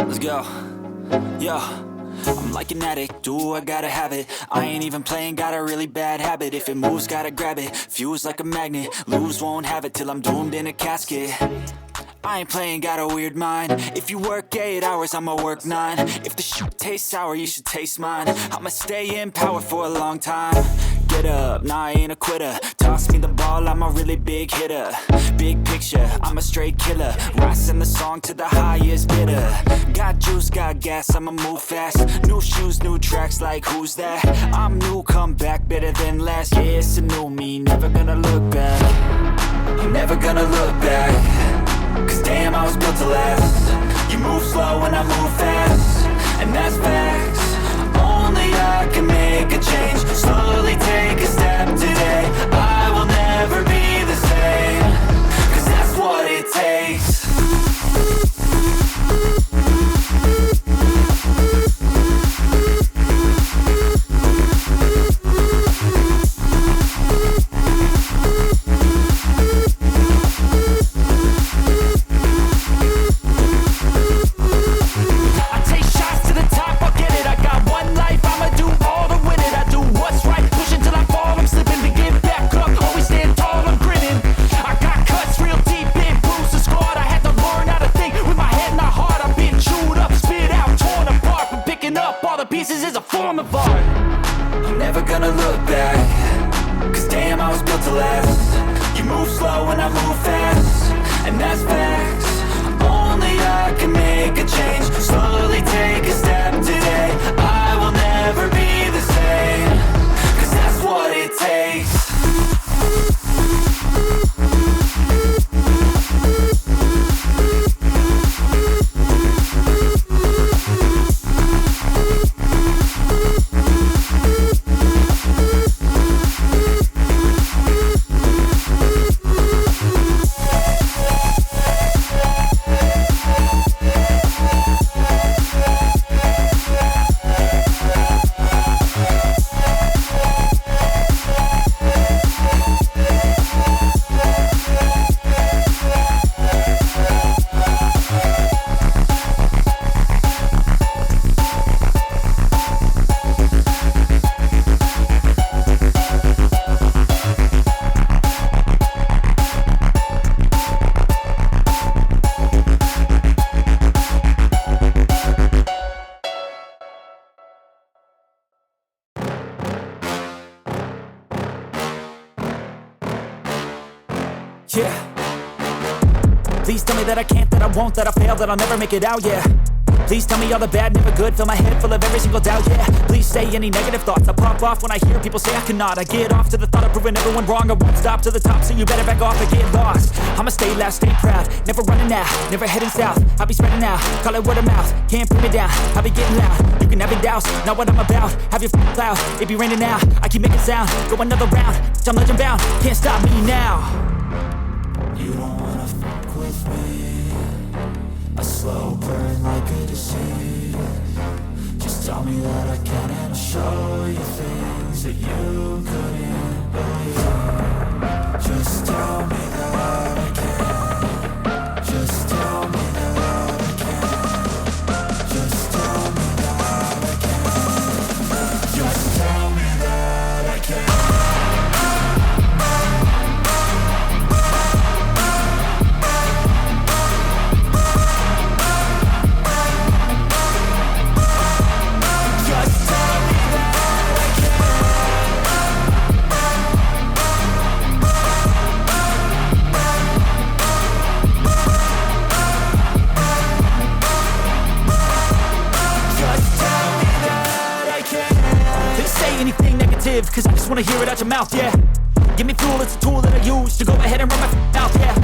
Let's go. Yo, I'm like an addict, do I gotta have it. I ain't even playing, got a really bad habit. If it moves, gotta grab it, fuse like a magnet. Lose, won't have it till I'm doomed in a casket. I ain't playing, got a weird mind. If you work 8 hours, I'ma work 9. If the shit tastes sour, you should taste mine. I'ma stay in power for a long time. Get up, nah, I ain't a quitter. Toss me the ball, I'm a really big hitter. Big picture, I'm a straight killer. Rising the song to the highest bidder. Got juice, got gas, I'ma move fast. New shoes, new tracks, like who's that? I'm new, come back, better than last. Yeah, it's a new me, never gonna look back. I'm never gonna look back. Cause damn, I was built to last. You move slow and I move fast, and that's facts. Only I can make a change. Slowly take a step today. I will never be the same. Cause that's what it takes. I'm never gonna look back. Cause damn, I was built to last. You move slow and I move fast, and that's facts. Only I can make a change. Slowly take a step today. I will never be the same. Cause that's what it takes. Yeah. Please tell me that I can't, that I won't, that I fail, that I'll never make it out, yeah. Please tell me all the bad, never good, fill my head full of every single doubt, yeah. Please say any negative thoughts, I pop off when I hear people say I cannot. I get off to the thought of proving everyone wrong. I won't stop to the top, so you better back off and get lost. I'ma stay loud, stay proud, never running out, never heading south. I'll be spreading out, call it word of mouth, can't put me down, I'll be getting loud. You can have it douse, not what I'm about, have your f***ing cloud, it be raining now. I keep making sound, go another round, I'm legend bound, can't stop me now. You don't wanna fuck with me. A slow burn like a disease. Just tell me that I can and I'll show you things that you couldn't believe. Just tell me that I can. Just tell me that I can. Just tell me that I can. Just tell me that I can. Cause I just wanna hear it out your mouth, yeah. Give me fuel, it's a tool that I use to go ahead and run my mouth, yeah.